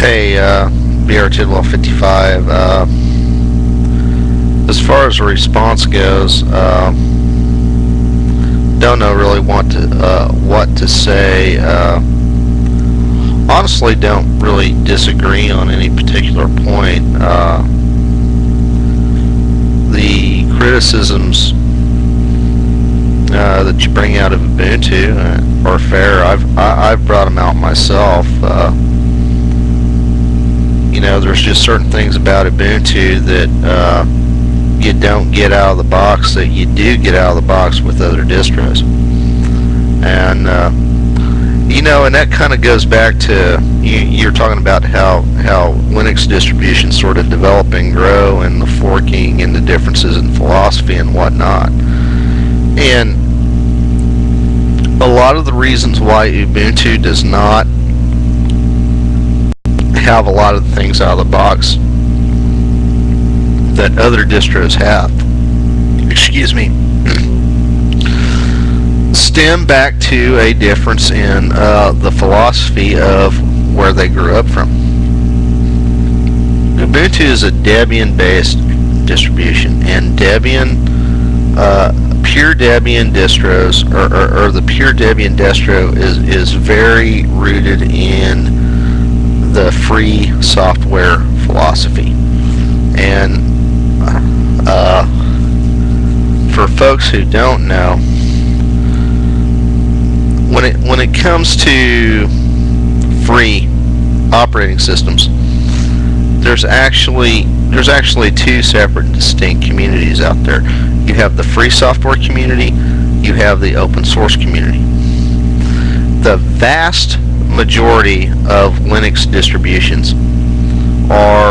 Hey, BR Tidwell 55. As far as the response goes, don't know really what to say. Honestly, don't really disagree on any particular point. The criticisms that you bring out of Ubuntu are fair. I've brought them out myself. There's just certain things about Ubuntu that you don't get out of the box that you do get out of the box with other distros. And and that kind of goes back to you're talking about how Linux distributions sort of develop and grow, and the forking and the differences in philosophy and whatnot. And a lot of the reasons why Ubuntu does not have a lot of the things out of the box that other distros have, stem back to a difference in the philosophy of where they grew up from. Ubuntu is a Debian-based distribution, and pure Debian distros, or the pure Debian distro is very rooted in the free software philosophy. And for folks who don't know, when it comes to free operating systems, there's actually two separate and distinct communities out there. You have the free software community, you have the open source community. The vast majority of Linux distributions are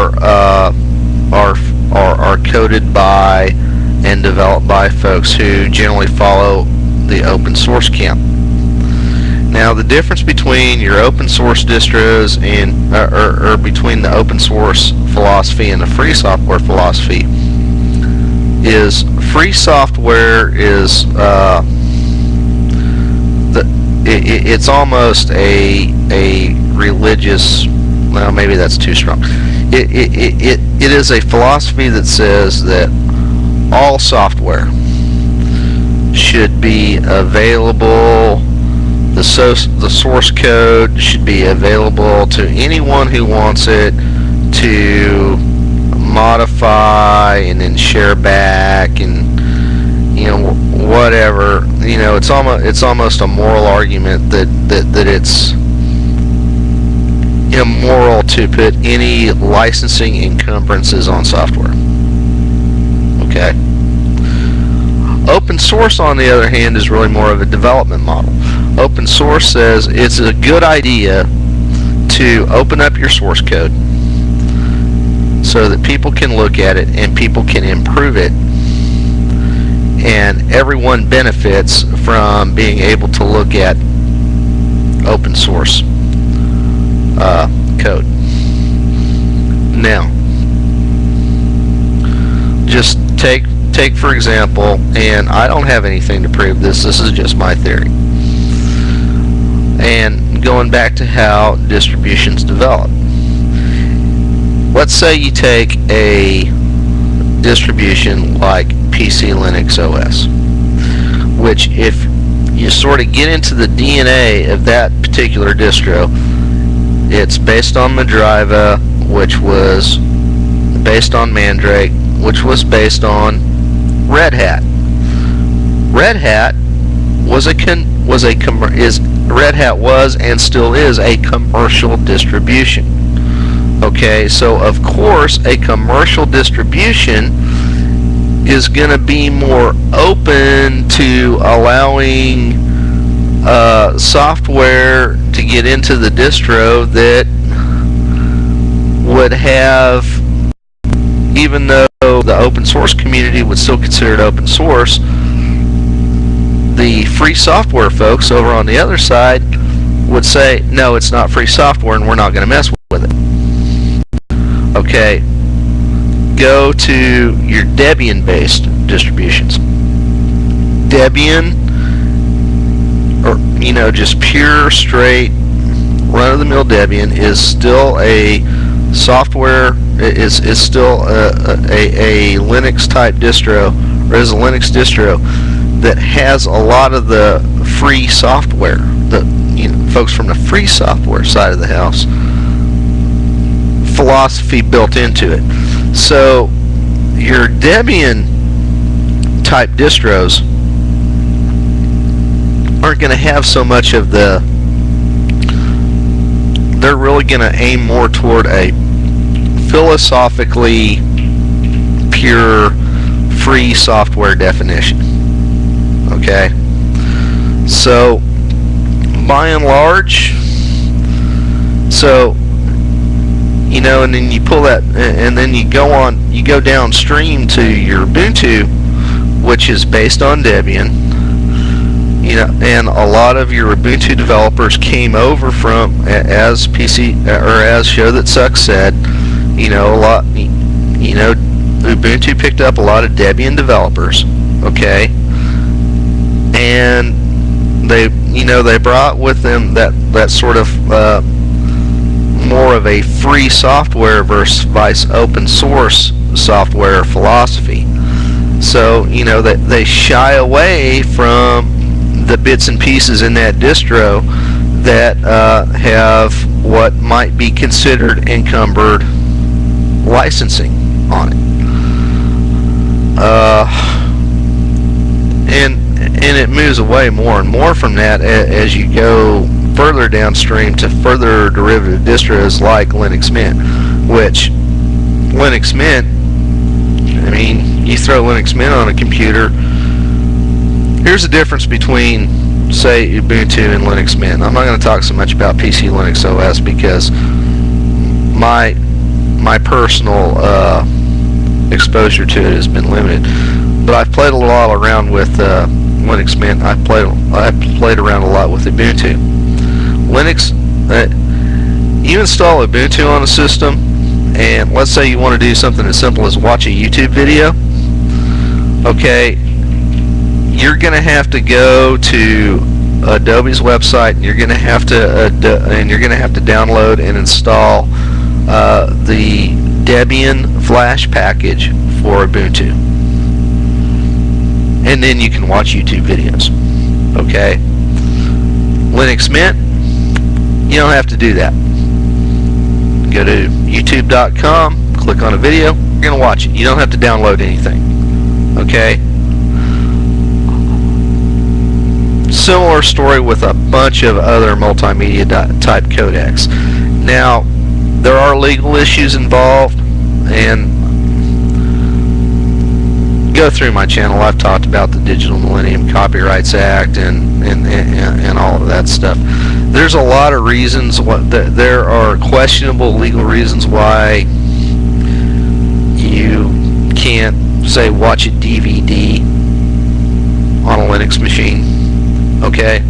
coded by and developed by folks who generally follow the open source camp. Now, the difference between your open source distros and or between the open source philosophy and the free software philosophy is free software is it's almost a religious, well, maybe that's too strong. It is a philosophy that says that all software should be available. The source code should be available to anyone who wants it to modify and then share back, and whatever. It's almost a moral argument that it's immoral to put any licensing encumbrances on software. Okay. Open source, on the other hand, is really more of a development model. Open source says it's a good idea to open up your source code so that people can look at it and people can improve it, and everyone benefits from being able to look at open source code. Now, just take for example, and I don't have anything to prove this, this is just my theory, and going back to how distributions develop. Let's say you take a distribution like PC Linux OS, which, if you sort of get into the DNA of that particular distro, it's based on Mandriva, which was based on Mandrake, which was based on Red Hat. Red Hat was and still is a commercial distribution. Okay, so of course a commercial distribution is going to be more open to allowing software to get into the distro that would have, even though the open source community would still consider it open source, the free software folks over on the other side would say, no, it's not free software and we're not going to mess with it. Okay, go to your Debian-based distributions. Debian, or just pure straight run-of-the-mill Debian is still a software, is still a Linux type distro, or is a Linux distro that has a lot of the free software, the folks from the free software side of the house philosophy built into it. So your Debian type distros aren't going to have so much of the, they're really going to aim more toward a philosophically pure free software definition. Okay, so by and large, so and then you pull that, and then you go downstream to your Ubuntu, which is based on Debian. And a lot of your Ubuntu developers came over from, as Show That Sucks said, Ubuntu picked up a lot of Debian developers, okay, and they brought with them that sort of more of a free software versus open source software philosophy. So they shy away from the bits and pieces in that distro that have what might be considered encumbered licensing on it, and it moves away more and more from that as you go further downstream to further derivative distros like Linux Mint, which Linux Mint, you throw Linux Mint on a computer. Here's the difference between, say, Ubuntu and Linux Mint. I'm not going to talk so much about PC Linux OS because my personal exposure to it has been limited. But I've played a lot around with Linux Mint. I've played around a lot with Ubuntu. Linux, you install Ubuntu on a system, and let's say you want to do something as simple as watch a YouTube video. Okay, you're going to have to go to Adobe's website, and you're going to have to download and install the Debian Flash package for Ubuntu, and then you can watch YouTube videos. Okay, Linux Mint, you don't have to do that. Go to youtube.com, click on a video, you're going to watch it. You don't have to download anything. Okay? Similar story with a bunch of other multimedia type codecs. Now, there are legal issues involved, and go through my channel. I've talked about the Digital Millennium Copyrights Act and all of that stuff. There's a lot of reasons. There are questionable legal reasons why you can't, say, watch a DVD on a Linux machine. Okay.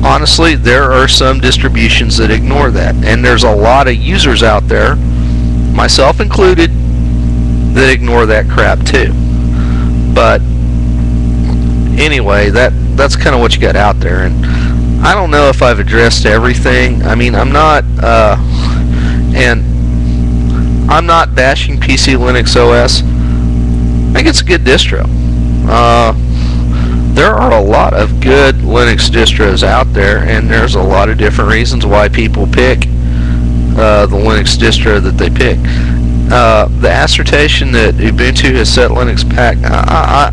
Honestly, there are some distributions that ignore that, and there's a lot of users out there, myself included, that ignore that crap too. But anyway, that's kind of what you got out there, and I don't know if I've addressed everything. I'm not bashing PC Linux OS. I think it's a good distro. There are a lot of good Linux distros out there, and there's a lot of different reasons why people pick the Linux distro that they pick. The assertion that Ubuntu has set Linux back, I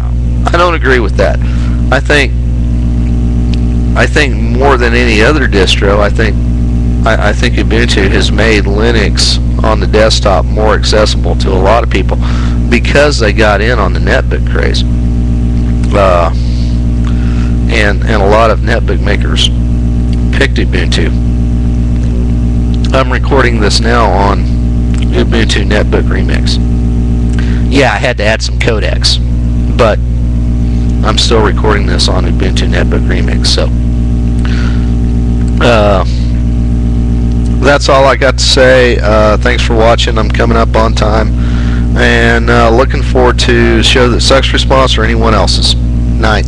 don't agree with that. I think more than any other distro, I think Ubuntu has made Linux on the desktop more accessible to a lot of people because they got in on the netbook craze. And a lot of netbook makers picked Ubuntu. I'm recording this now on Ubuntu Netbook Remix. Yeah, I had to add some codecs, but I'm still recording this on Ubuntu Netbook Remix. So that's all I got to say. Thanks for watching. I'm coming up on time, and looking forward to Show That Sucks response or anyone else's. Night.